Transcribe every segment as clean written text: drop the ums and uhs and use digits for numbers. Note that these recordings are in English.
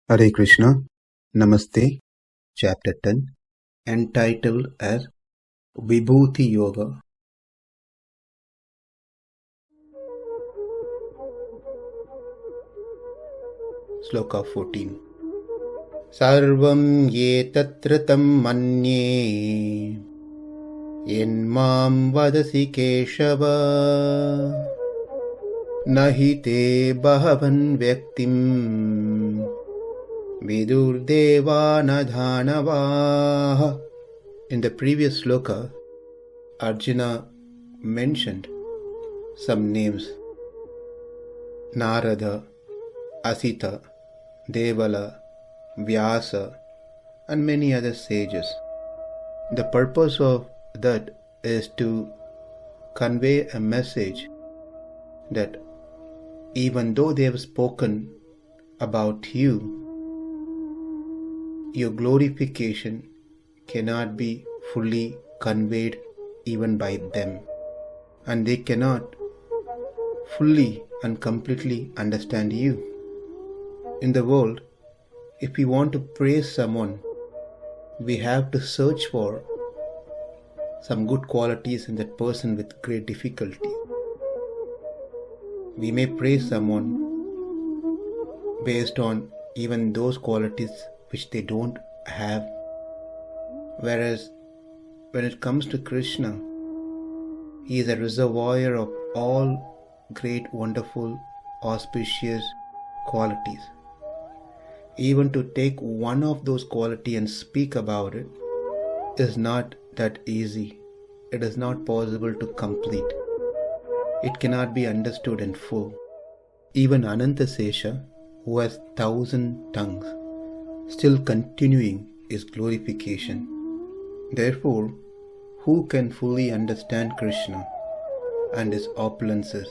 Hare Krishna, Namaste, Chapter 10, entitled as Vibhuti Yoga. Sloka 14. Sarvam etad ṛtaṁ manye yenmam vadasi keśava nahi te bhagavan vyaktiṁ vidur devā dānavāḥ. In the previous sloka, Arjuna mentioned some names: Narada, Asita, Devala, Vyasa, and many other sages. The purpose of that is to convey a message that even though they have spoken about you, your glorification cannot be fully conveyed even by them, and they cannot fully and completely understand you. In the world, if we want to praise someone, we have to search for some good qualities in that person with great difficulty. We may praise someone based on even those qualities which they don't have. Whereas when it comes to Kṛṣṇa, he is a reservoir of all great, wonderful, auspicious qualities. Even to take one of those qualities and speak about it is not that easy. It is not possible to complete. It cannot be understood in full. Even Anantasesha, who has 1,000 tongues, still continuing his glorification. Therefore, who can fully understand Kṛṣṇa and his opulences,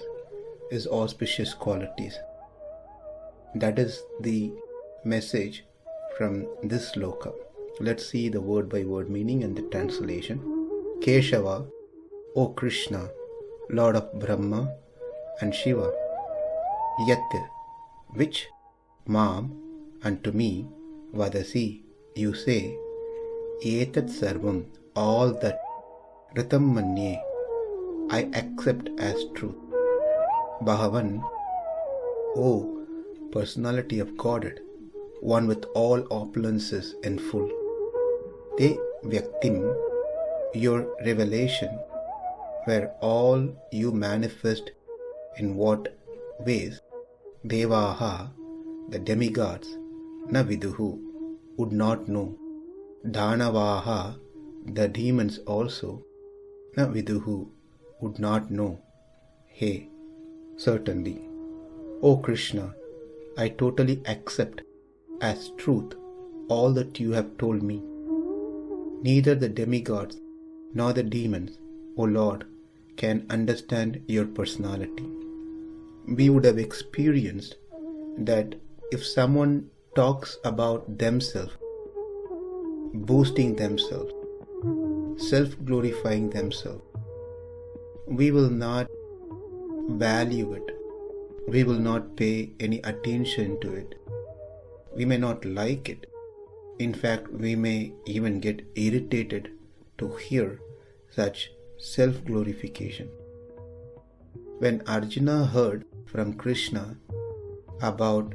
his auspicious qualities? That is the message from this sloka. Let's see the word by word meaning and the translation. Keśava, O Kṛṣṇa, Lord of Brahma and Shiva. Yat, which, Mam, unto me, vadasi, you say, etad sarvam, all that, ṛtaṁ manye, I accept as truth. Bhagavan, O personality of Godhead, one with all opulences in full. vyaktiṁ, your revelation, where all you manifest in what ways, devā, the demigods, na viduhu, would not know. dānavāḥ, the demons also, na viduhu, would not know. Hey, certainly. O Kṛṣṇa, I totally accept as truth all that you have told me. Neither the demigods nor the demons, O Lord, can understand your personality. We would have experienced that if someone talks about themselves, boasting themselves, self-glorifying themselves, we will not value it. We will not pay any attention to it. We may not like it. In fact, we may even get irritated to hear such self-glorification. When Arjuna heard from Kṛṣṇa about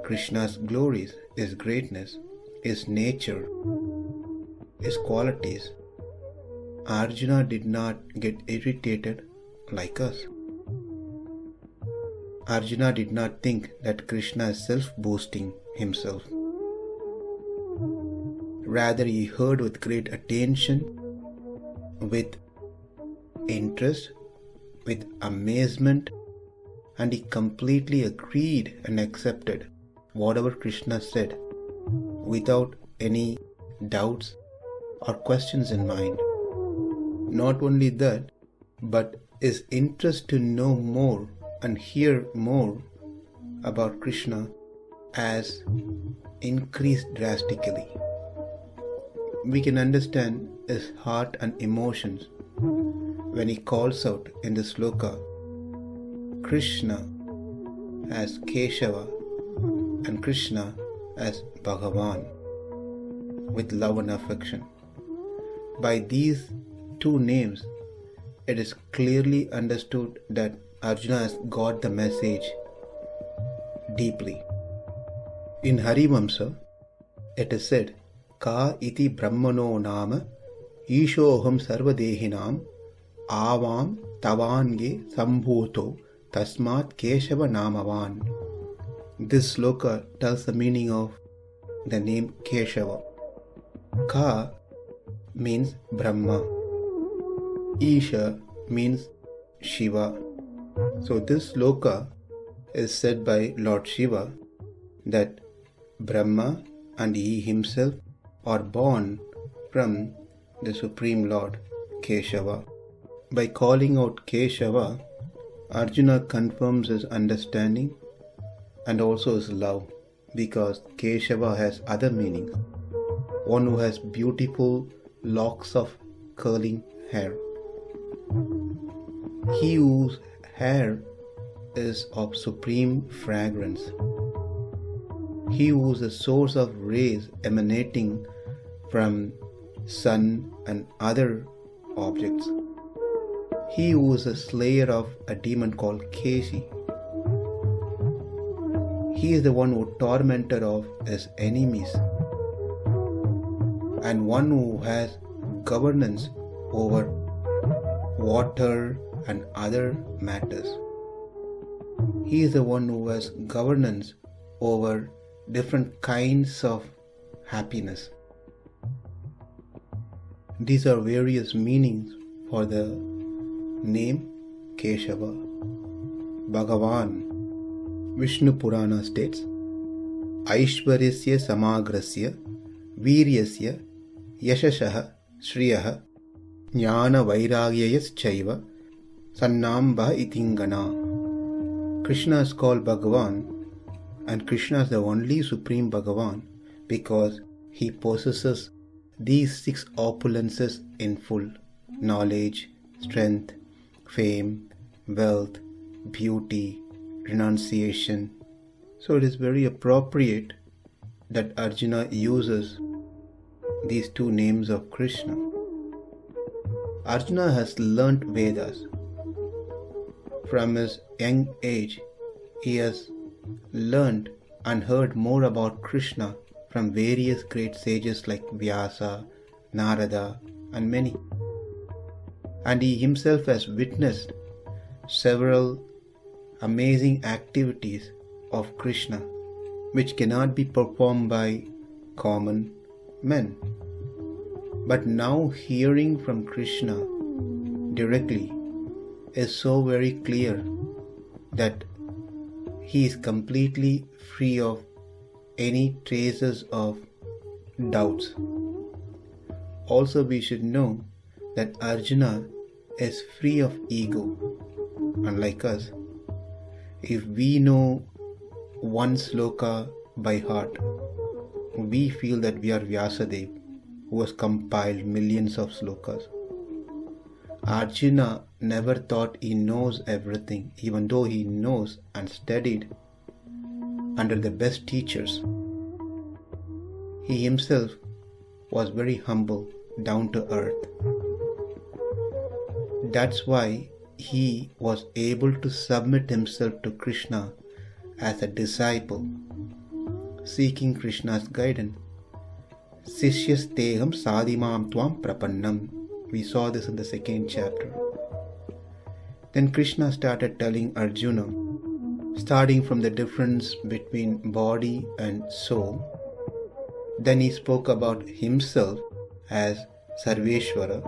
Kṛṣṇa's glories, his greatness, his nature, his qualities, Arjuna did not get irritated like us. Arjuna did not think that Kṛṣṇa is self-boasting himself. Rather, he heard with great attention, with interest, with amazement, and he completely agreed and accepted whatever Kṛṣṇa said without any doubts or questions in mind. Not only that, but his interest to know more and hear more about Kṛṣṇa has increased drastically. We can understand his heart and emotions when he calls out in the sloka, Kṛṣṇa as Keśava and Kṛṣṇa as Bhagavan with love and affection. By these two names, it is clearly understood that Arjuna has got the message deeply. In Harivamsa, it is said, Ka iti brahmano nama ishoham sarvadehinam avam tavange sambhuto tasmat keśava namavan. This sloka tells the meaning of the name Keśava. Ka means Brahma. Isha means Shiva. So this sloka is said by Lord Shiva that Brahma and he himself are born from the Supreme Lord Keśava. By calling out Keśava, Arjuna confirms his understanding and also his love, because Keśava has other meanings. One who has beautiful locks of curling hair. He whose hair is of supreme fragrance. He who is a source of rays emanating from sun and other objects. He who is a slayer of a demon called Keshi. He is the one who tormented of his enemies, and one who has governance over water and other matters. He is the one who has governance over different kinds of happiness. These are various meanings for the name Keśava. Bhagavan, Vishnu Purana states, Aishvaryasya samagrasya Viryasya Yashashaha Shriyah Jnana Vairagyayas Chaiva Sannambha Itingana. Krishna is called Bhagavan, and Krishna is the only Supreme Bhagavan because he possesses these 6 opulences in full: knowledge, strength, fame, wealth, beauty, renunciation. So it is very appropriate that Arjuna uses these 2 names of Krishna. Arjuna has learnt Vedas. From his young age, he has learnt and heard more about Krishna from various great sages like Vyasa, Narada, and many. And he himself has witnessed several amazing activities of Kṛṣṇa which cannot be performed by common men. But now hearing from Kṛṣṇa directly is so very clear that he is completely free of any traces of doubts. Also, we should know that Arjuna is free of ego, unlike us. If we know one sloka by heart, we feel that we are Vyasadeva, who has compiled millions of slokas. Arjuna never thought he knows everything, even though he knows and studied under the best teachers. He himself was very humble, down to earth. That's why he was able to submit himself to Kṛṣṇa as a disciple, seeking Kṛṣṇa's guidance. Sishyasteham sadimam tvam prapannam. We saw this in the 2nd chapter. Then Kṛṣṇa started telling Arjuna, starting from the difference between body and soul. Then he spoke about himself as Sarveshvara,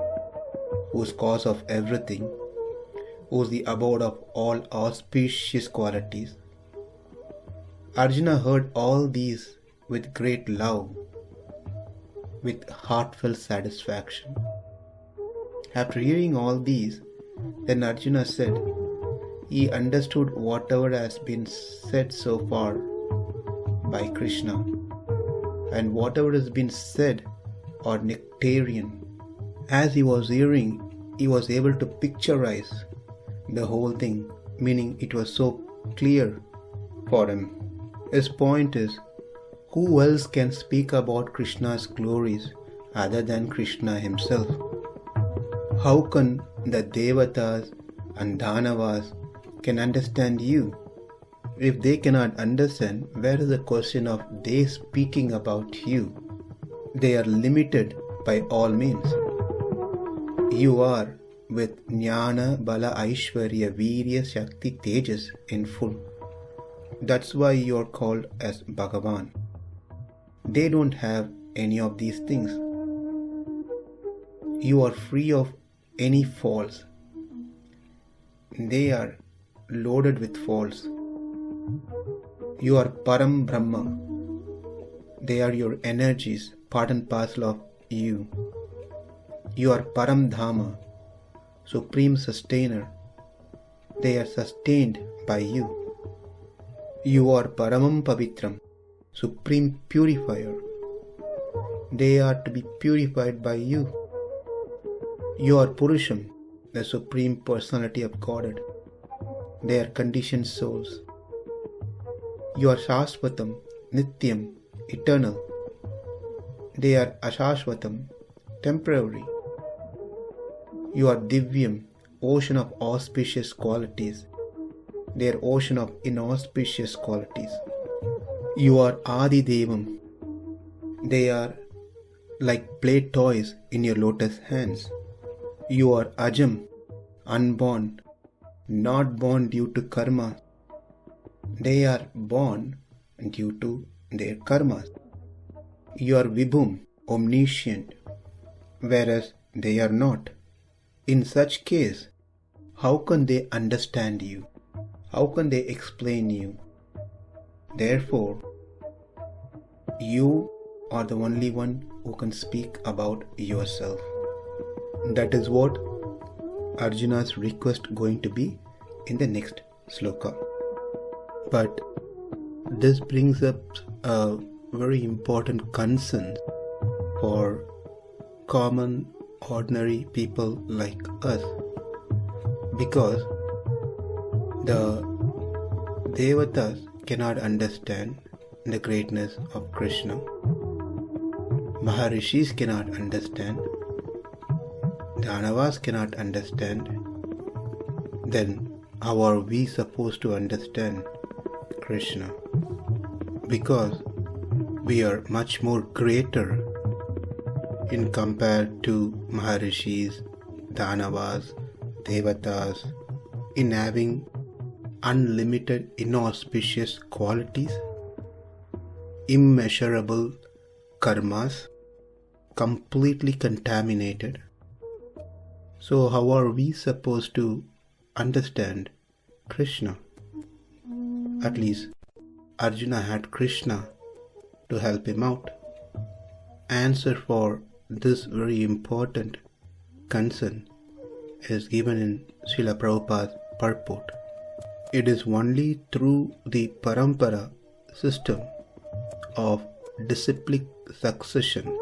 who is cause of everything, who is the abode of all auspicious qualities. Arjuna heard all these with great love, with heartfelt satisfaction. After hearing all these, then Arjuna said, he understood whatever has been said so far by Kṛṣṇa, and whatever has been said are nectarian. As he was hearing, he was able to picturize the whole thing, meaning it was so clear for him. His point is, Who else can speak about Kṛṣṇa's glories other than Kṛṣṇa himself? How can the devatas and dānavāḥ can understand you? If they cannot understand, where is the question of they speaking about you? They are limited by all means. You are with jnana, bala, aishvarya, virya, shakti, tejas in full. That's why you are called as Bhagavan. They don't have any of these things. You are free of any faults. They are loaded with faults. You are Param Brahma. They are your energies, part and parcel of you. You are Param Dhama, Supreme Sustainer. They are sustained by you. You are Paramam Pavitram, Supreme Purifier. They are to be purified by you. You are Purusham, the Supreme Personality of Godhead. They are conditioned souls. You are Shashvatam, Nityam, eternal. They are Ashashvatam, temporary. You are Divyam, ocean of auspicious qualities. They are ocean of inauspicious qualities. You are Adi Devam. They are like play toys in your lotus hands. You are Ajam, unborn, not born due to karma. They are born due to their karmas. You are Vibhum, omniscient, whereas they are not. In such case, how can they understand you? How can they explain you? Therefore, you are the only one who can speak about yourself. That is what Arjuna's request going to be in the next sloka. But this brings up a very important concern for common, ordinary people like us, because the devatas cannot understand the greatness of Kṛṣṇa. Maharishis cannot understand. Dānavāḥ cannot understand. Then how are we supposed to understand Kṛṣṇa? Because we are much more greater in compared to Maharishis, Dānavāḥ, devatas, in having unlimited inauspicious qualities, immeasurable karmas, completely contaminated. So how are we supposed to understand Kṛṣṇa? At least Arjuna had Kṛṣṇa to help him out. Answer for this very important concern is given in Srila Prabhupada's purport. It is only through the parampara system of disciplic succession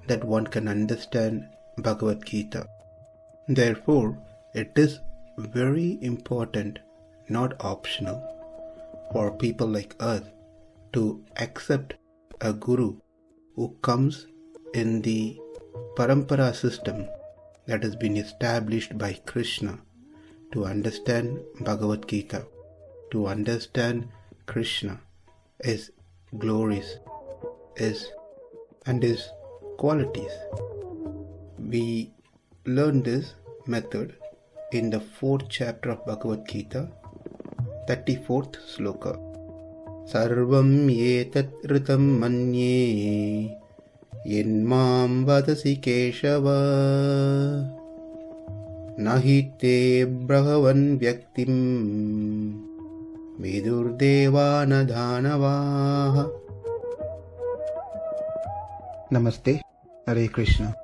that one can understand Bhagavad Gita. Therefore, it is very important, not optional, for people like us to accept a guru who comes in the parampara system that has been established by Kṛṣṇa to understand Bhagavad Gita, to understand Kṛṣṇa, his glories, his qualities. We learn this method in the 4th chapter of Bhagavad Gita, 34th sloka. Sarvam etad ṛtaṁ manye yenmam vadasi keśava nahi te bhagavan vyaktiṁ vidur devā dānavāḥ. Namaste. Hare Kṛṣṇa.